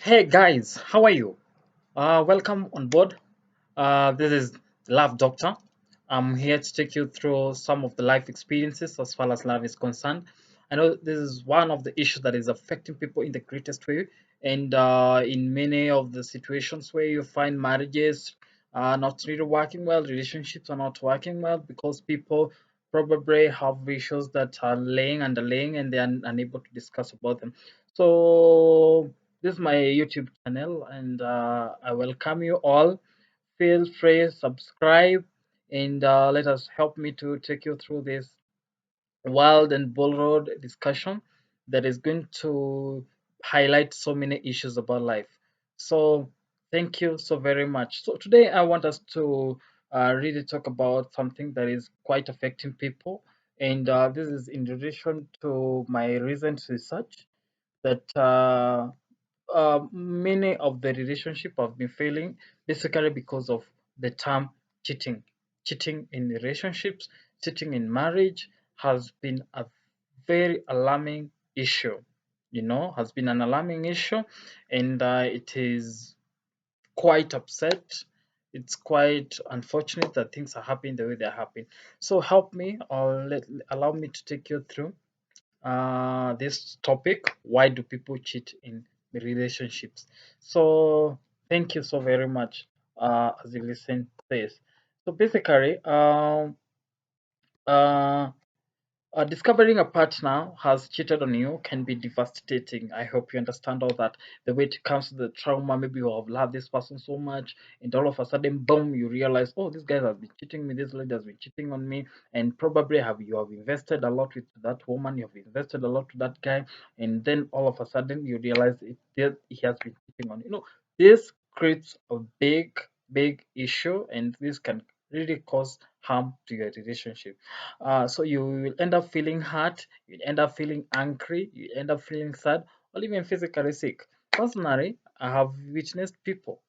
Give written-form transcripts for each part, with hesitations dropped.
Hey guys, how are you? Welcome on board. This is Love Doctor. I'm here to take you through some of the life experiences as far as love is concerned. I know this is one of the issues that is affecting people in the greatest way, and in many of the situations where you find marriages not really working well, relationships are not working well because people probably have issues that are laying underlaying and they are unable to discuss about them. So this is my YouTube channel, and I welcome you all. Feel free, subscribe, and let us help me to take you through this wild and bold road discussion that is going to highlight so many issues about life. So, thank you so very much. So, today I want us to really talk about something that is quite affecting people, and this is in relation to my recent research that many of the relationship have been failing basically because of the term cheating. Cheating in relationships, cheating in marriage has been a very alarming issue. Has been an alarming issue, and it is quite upset. It's quite unfortunate that things are happening the way they're happening. So help me or allow me to take you through this topic. Why do people cheat in relationships? So thank you so very much as you listen to this. So basically, uh, discovering a partner has cheated on you can be devastating. I hope you understand all that. The way it comes to the trauma, maybe you have loved this person so much, and all of a sudden, boom, you realize, oh, this guy has been cheating me, this lady has been cheating on me, and probably have you have invested a lot with that woman, you have invested a lot to that guy, and then all of a sudden you realize he has been cheating on you. This creates a big issue, and this can really cause harm to your relationship. So you will end up feeling hurt, you end up feeling angry, you end up feeling sad, or even physically sick. Personally, I have witnessed people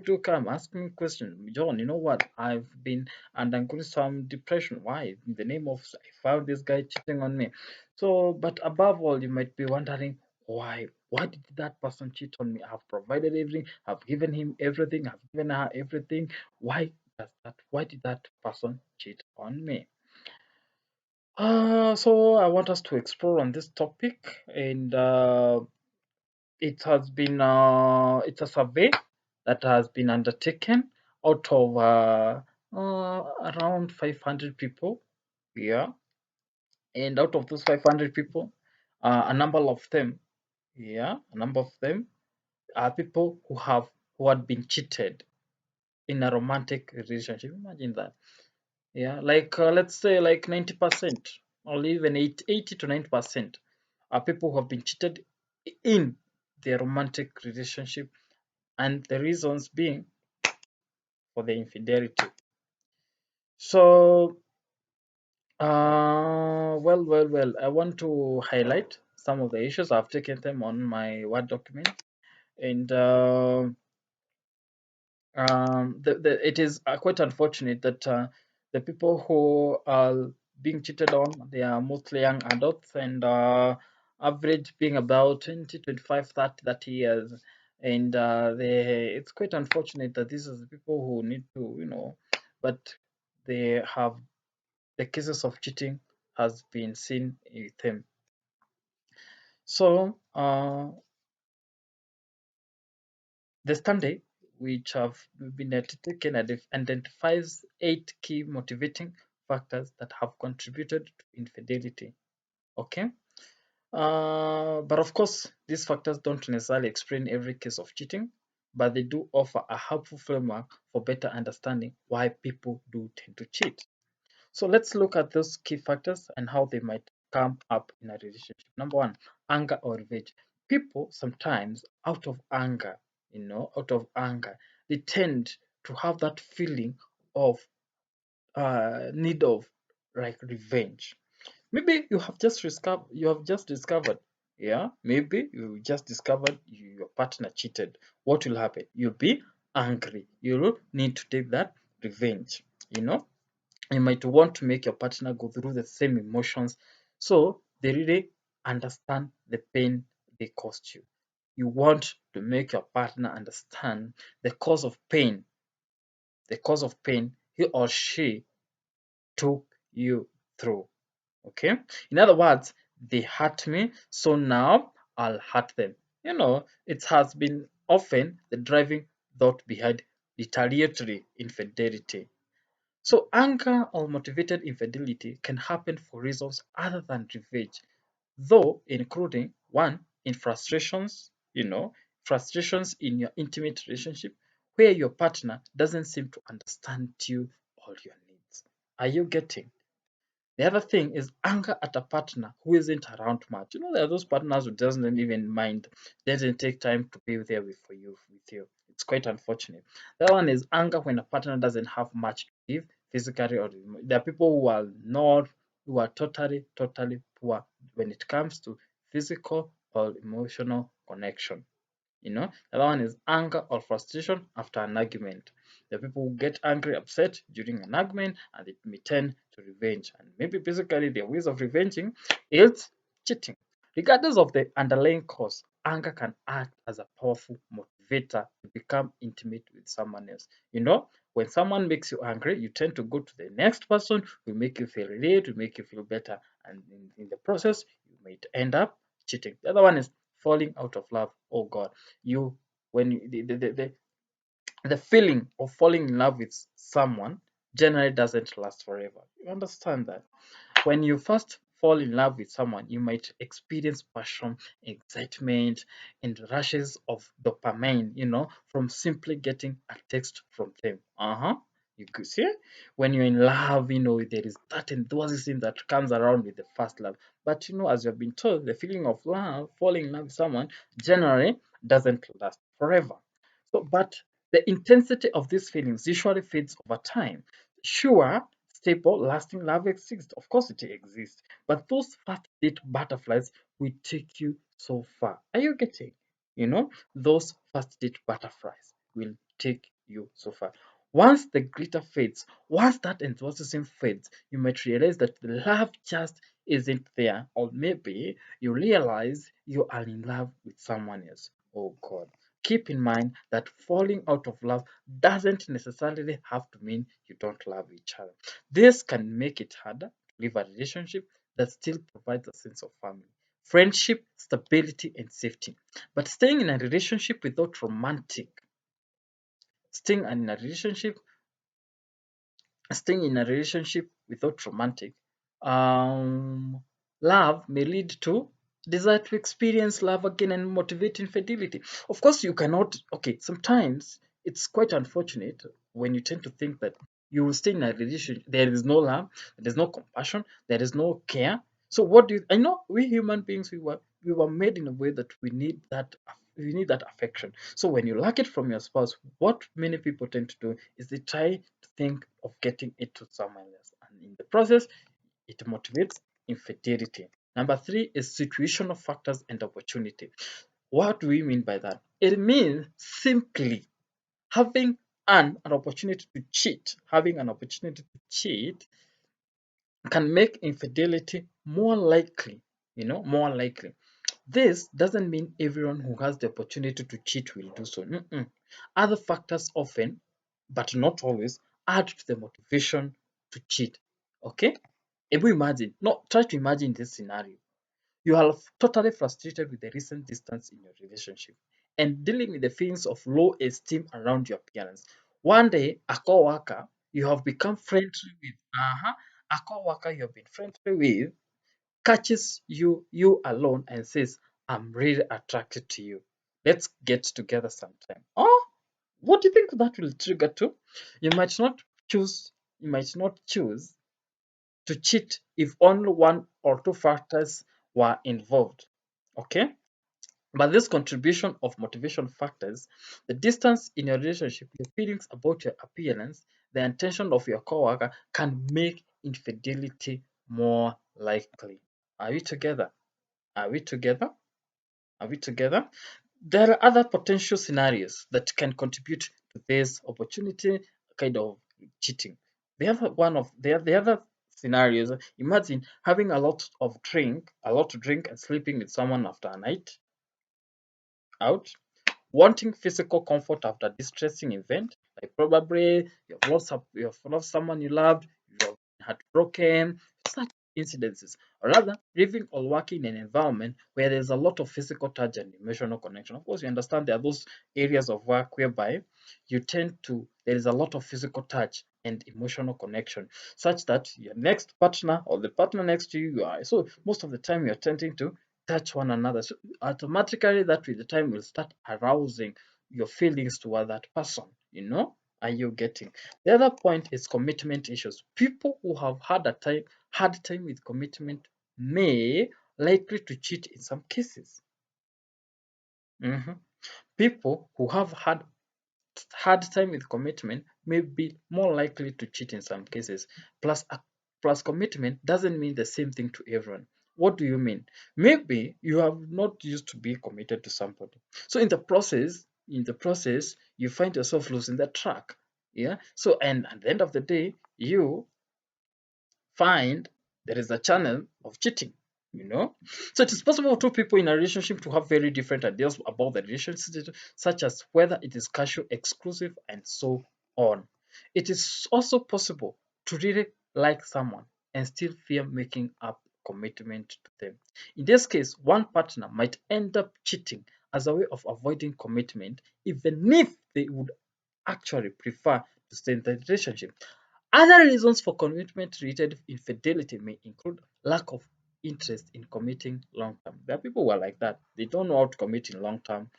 do come ask me questions. John, you know what? I've been undergoing some depression. Why? In the name of I found this guy cheating on me. So, but above all, you might be wondering why? Why did that person cheat on me? I've provided everything, I've given him everything, I've given her everything. Why did that person cheat on me? So I want us to explore on this topic, and it's a survey that has been undertaken out of around 500 people. Yeah, and out of those 500 people, a number of them, a number of them are people who had been cheated in a romantic relationship. Imagine that. Yeah, like let's say like 90% or even 80 to 90% are people who have been cheated in their romantic relationship, and the reasons being for the infidelity. So, I want to highlight some of the issues. I've taken them on my Word document, and it is quite unfortunate that the people who are being cheated on, they are mostly young adults, and average being about 20, 25, 30 years. And it's quite unfortunate that these are the people who need to, but they have the cases of cheating has been seen with them. So the study, which have been undertaken, identifies 8 key motivating factors that have contributed to infidelity. Okay. But of course, these factors don't necessarily explain every case of cheating, but they do offer a helpful framework for better understanding why people do tend to cheat. So let's look at those key factors and how they might come up in a relationship. Number one, anger or revenge. People sometimes, out of anger, they tend to have that feeling of need of like revenge. Maybe you have just discovered, yeah, maybe you just discovered your partner cheated. What will happen? You'll be angry. You'll need to take that revenge. You know, you might want to make your partner go through the same emotions so they really understand the pain they caused you. You want to make your partner understand the cause of pain, the cause of pain he or she took you through. Okay? In other words, they hurt me, so now I'll hurt them. It has been often the driving thought behind retaliatory infidelity. So, anger or motivated infidelity can happen for reasons other than revenge, though including one, in frustrations in your intimate relationship where your partner doesn't seem to understand you or your needs. Are you getting? The other thing is anger at a partner who isn't around much. There are those partners who doesn't even mind, doesn't take time to be there for you with you. It's quite unfortunate. The other one is anger when a partner doesn't have much to give, physically or there are people who are totally poor when it comes to physical or emotional connection. The other one is anger or frustration after an argument. The people who get angry, upset during an argument, and it may turn to revenge. And maybe basically their ways of revenging is cheating. Regardless of the underlying cause, anger can act as a powerful motivator to become intimate with someone else. When someone makes you angry, you tend to go to the next person who make you feel relieved, to make you feel better. And in the process, you might end up cheating. The other one is falling out of love. Oh God, you when you, the feeling of falling in love with someone generally doesn't last forever. You understand that? When you first fall in love with someone, you might experience passion, excitement, and rushes of dopamine, from simply getting a text from them. You could see when you're in love, there is that enthusiasm that comes around with the first love. But as you've been told, the feeling of love, falling in love with someone, generally doesn't last forever. So, but the intensity of these feelings usually fades over time. Sure, stable, lasting love exists. Of course, it exists. But those first date butterflies will take you so far. Are you getting? Those first date butterflies will take you so far. Once the glitter fades, once that enthusiasm fades, you might realize that the love just isn't there. Or maybe you realize you are in love with someone else. Oh God. Keep in mind that falling out of love doesn't necessarily have to mean you don't love each other. This can make it harder to live a relationship that still provides a sense of family, friendship, stability, and safety. But staying in a relationship staying in a relationship without romantic um, love may lead to desire to experience love again and motivate infidelity. Of course, you cannot. Okay, sometimes it's quite unfortunate when you tend to think that you will stay in a relationship. There is no love, there is no compassion, there is no care. So what do you? I know we human beings we were made in a way that we need that affection. So when you lack it from your spouse, what many people tend to do is they try to think of getting it to someone else. And in the process, it motivates infidelity. Number three is situational factors and opportunity. What do we mean by that? It means simply having an opportunity to cheat. Having an opportunity to cheat can make infidelity more likely, more likely. This doesn't mean everyone who has the opportunity to cheat will do so. Mm-mm. Other factors often, but not always, add to the motivation to cheat. Okay? If we imagine, no, try to imagine this scenario. You are totally frustrated with the recent distance in your relationship and dealing with the feelings of low esteem around your appearance. One day, a co-worker you have become friendly with, a co-worker you have been friendly with catches you alone and says, I'm really attracted to you. Let's get together sometime. Oh, what do you think that will trigger to? You might not choose to cheat if only one or two factors were involved. Okay? But this contribution of motivation factors, the distance in your relationship, your feelings about your appearance, the intention of your coworker can make infidelity more likely. Are we together? Are we together? Are we together? There are other potential scenarios that can contribute to this opportunity kind of cheating. The other scenarios. Imagine having a lot to drink, and sleeping with someone after a night. out. Wanting physical comfort after distressing event, like probably you've lost someone you loved, you've been heartbroken, such incidences. Or rather, living or working in an environment where there's a lot of physical touch and emotional connection. Of course, you understand there are those areas of work whereby there is a lot of physical touch and emotional connection, such that your next partner or the partner next to you, so most of the time you're tending to touch one another. So automatically that with the time will start arousing your feelings toward that person, are you getting? The other point is commitment issues. People who have had a hard time with commitment may likely to cheat in some cases. Mhm. People who have had hard time with commitment may be more likely to cheat in some cases. Plus commitment doesn't mean the same thing to everyone. What do you mean? Maybe you have not used to be committed to somebody. So in the process, you find yourself losing the track. Yeah. So and at the end of the day, you find there is a channel of cheating, you know. So it is possible for two people in a relationship to have very different ideas about the relationship, such as whether it is casual, exclusive, and so on. It is also possible to really like someone and still fear making up commitment to them. In this case, one partner might end up cheating as a way of avoiding commitment, even if they would actually prefer to stay in the relationship. Other reasons for commitment-related infidelity may include lack of interest in committing long term. There are people who are like that. They don't know how to commit in long term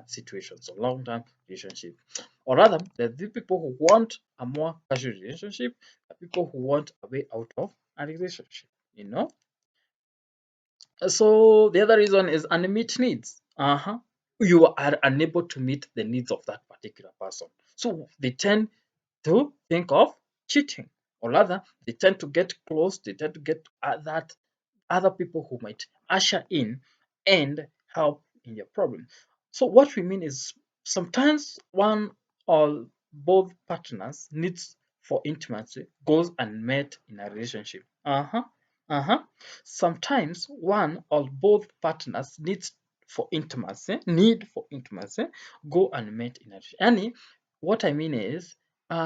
situations or long term relationship. Or rather, there are the people who want a more casual relationship, there are people who want a way out of a relationship, you know. So the other reason is unmet needs. You are unable to meet the needs of that particular person. So they tend to think of cheating, or rather, they tend to get close, they tend to get that other people who might usher in and help in your problem. So what we mean is sometimes one or both partners needs for intimacy goes unmet in a relationship. Uh-huh. Sometimes one or both partners need for intimacy go unmet in a relationship. And what I mean is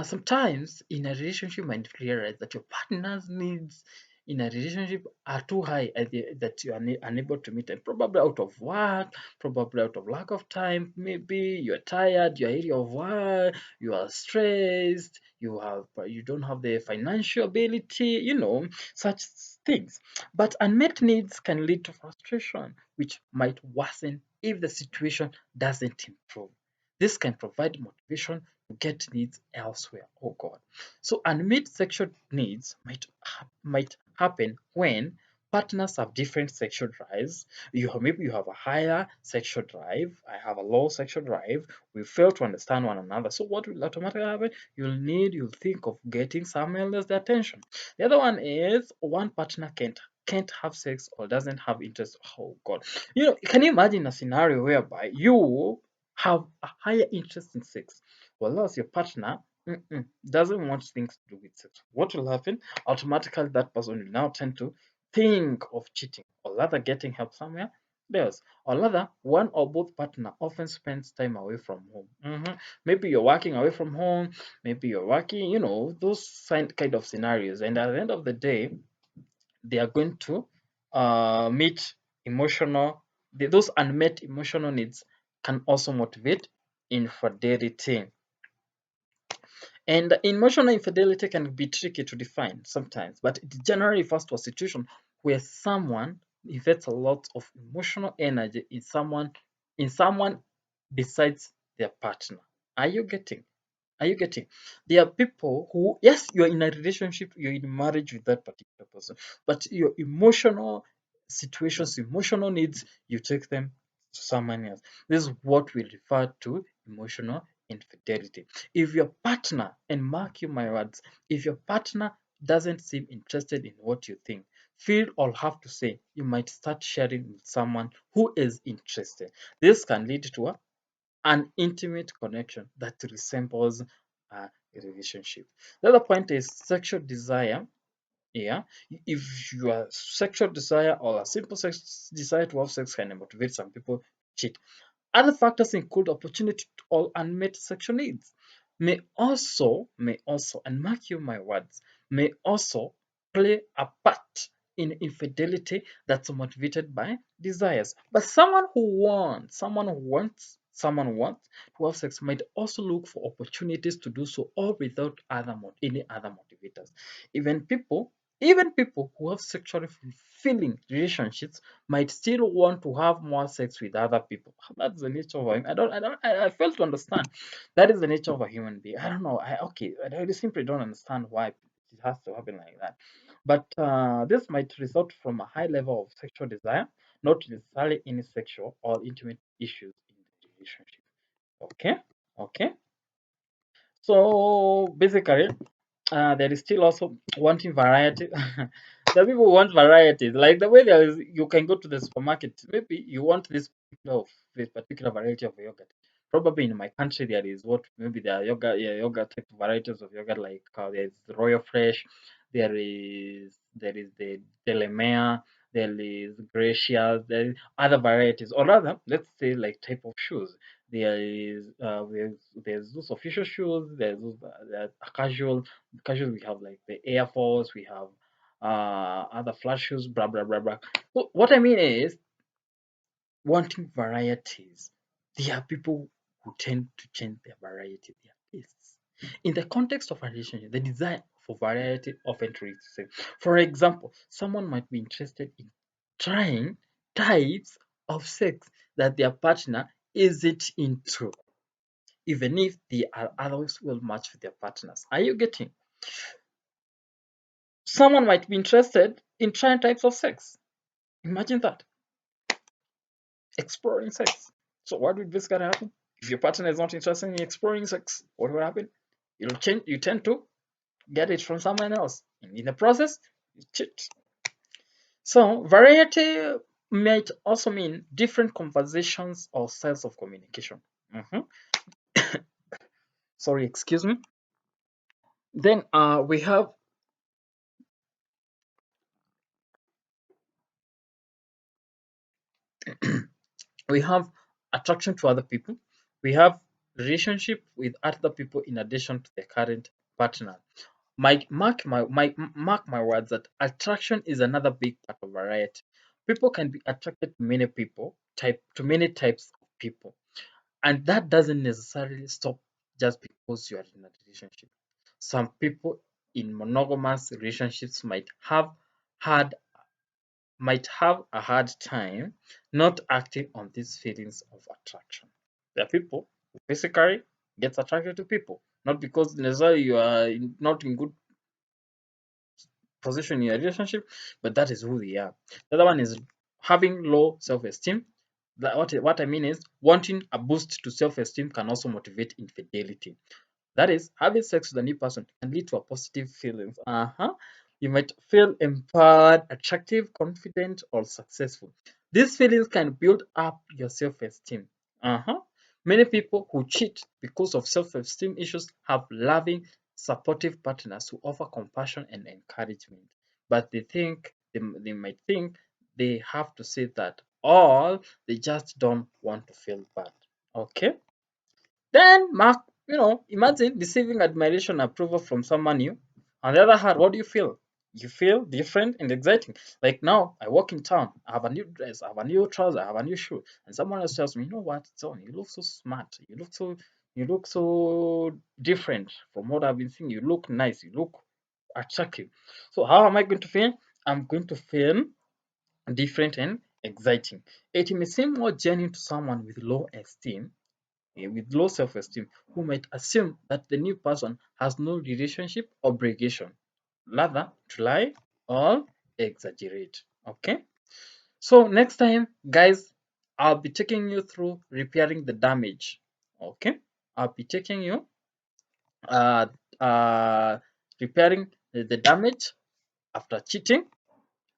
sometimes in a relationship you might realize that your partner's needs in a relationship are too high that you are unable to meet them, probably out of work, probably out of lack of time, maybe you're tired, your area of work, you are stressed, you don't have the financial ability, such things. But unmet needs can lead to frustration, which might worsen if the situation doesn't improve. This can provide motivation to get needs elsewhere. Oh God. So unmet sexual needs might happen when partners have different sexual drives. Maybe you have a higher sexual drive, I have a low sexual drive. We fail to understand one another. So what will automatically happen? You'll think of getting someone else's attention. The other one is one partner can't have sex or doesn't have interest. Oh God. Can you imagine a scenario whereby you have a higher interest in sex, whereas your partner doesn't want things to do with sex? What will happen? Automatically, that person will now tend to think of cheating or rather getting help somewhere else. Or rather, one or both partner often spends time away from home. Maybe you're working away from home, maybe you're working, those kind of scenarios. And at the end of the day, they are going to meet those unmet emotional needs can also motivate infidelity. And emotional infidelity can be tricky to define sometimes, but it generally refers to a situation where someone invests a lot of emotional energy in someone besides their partner. Are you getting? Are you getting? There are people who, yes, you're in a relationship, you're in marriage with that particular person, but your emotional situations, emotional needs, you take them to someone else. This is what we refer to emotional infidelity. If your partner, and mark you my words, if your partner doesn't seem interested in what you think, feel, or have to say, you might start sharing with someone who is interested. This can lead to an intimate connection that resembles a relationship. The other point is sexual desire. Yeah, if your sexual desire or a simple sex desire to have sex can motivate some people to cheat. Other factors include opportunity or unmet sexual needs. And mark you my words, may also play a part in infidelity that's motivated by desires. But someone who wants to have sex might also look for opportunities to do so, or without any other motivators. Even people, even people who have sexually fulfilling relationships might still want to have more sex with other people. That's the nature of a, I fail to understand. That is the nature of a human being. I don't know. I really simply don't understand why it has to happen like that. But this might result from a high level of sexual desire, not necessarily any sexual or intimate issues in the relationship. Okay, okay. So basically, there is still also wanting variety. The people who want varieties, like the way there is, you can go to the supermarket. Maybe you want this particular variety of yogurt. Probably in my country there is what maybe there are yogurt type of varieties of yogurt, like there is Royal Fresh, there is the Delamere, there is Gracia, there is other varieties, or rather, let's say like type of shoes. There is there's those official shoes, there's those casual. We have like the Air Force, we have other flash shoes, blah blah blah blah. So what I mean is wanting varieties. There are people who tend to change their variety, their tastes. In the context of a relationship, the desire for variety often treats the same. For example, someone might be interested in trying types of sex that their partner isn't into, even if the others will match with their partners. Are you getting? Someone might be interested in trying types of sex. Imagine that, exploring sex. So what would this gonna happen? If your partner is not interested in exploring sex, what will happen? You'll change. You tend to get it from someone else, and in the process, you cheat. So variety might also mean different conversations or styles of communication. Mhm. Sorry, excuse me. Then we have attraction to other people. We have relationship with other people in addition to the current partner. Mark my words that attraction is another big part of variety. People can be attracted to many people, many types of people, and that doesn't necessarily stop just because you are in a relationship. Some people in monogamous relationships had might have a hard time not acting on these feelings of attraction. There are people who physically gets attracted to people, not because necessarily you are not in good position in your relationship, but that is who they are. The other one is having low self-esteem. What I mean is wanting a boost to self-esteem can also motivate infidelity. That is, having sex with a new person can lead to a positive feelings. You might feel empowered, attractive, confident, or successful. These feelings can build up your self-esteem. Many people who cheat because of self-esteem issues have loving, supportive partners who offer compassion and encouragement. But they might think they have to say that all they just don't want to feel bad. Okay? Then, Mark, imagine receiving admiration and approval from someone new. On the other hand, what do you feel? You feel different and exciting. Like now, I walk in town, I have a new dress, I have a new trouser, I have a new shoe, and someone else tells me, you know what, John, you look so smart, you look so different from what I've been seeing. You look nice, you look attractive. So how am I going to feel? I'm going to feel different and exciting. It may seem more genuine to someone with low self-esteem who might assume that the new person has no relationship obligation, rather to lie or exaggerate. Okay, so next time, guys, I'll be taking you through repairing the damage. Okay, I'll be taking you uh, uh, repairing the damage after cheating,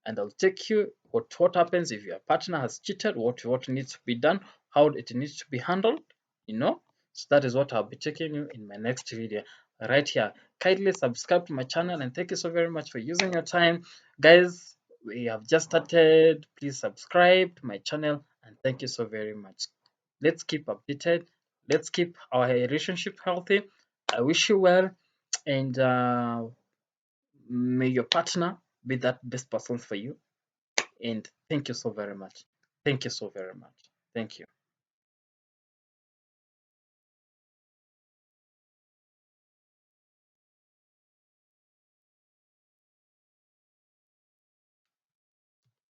and I'll take you what happens if your partner has cheated, what needs to be done, how it needs to be handled, you know. So that is what I'll be taking you in my next video right here. Kindly subscribe to my channel, and thank you so very much for using your time. Guys, we have just started. Please subscribe to my channel, and thank you so very much. Let's keep updated. Let's keep our relationship healthy. I wish you well, and may your partner be that best person for you. And thank you so very much. Thank you so very much. Thank you.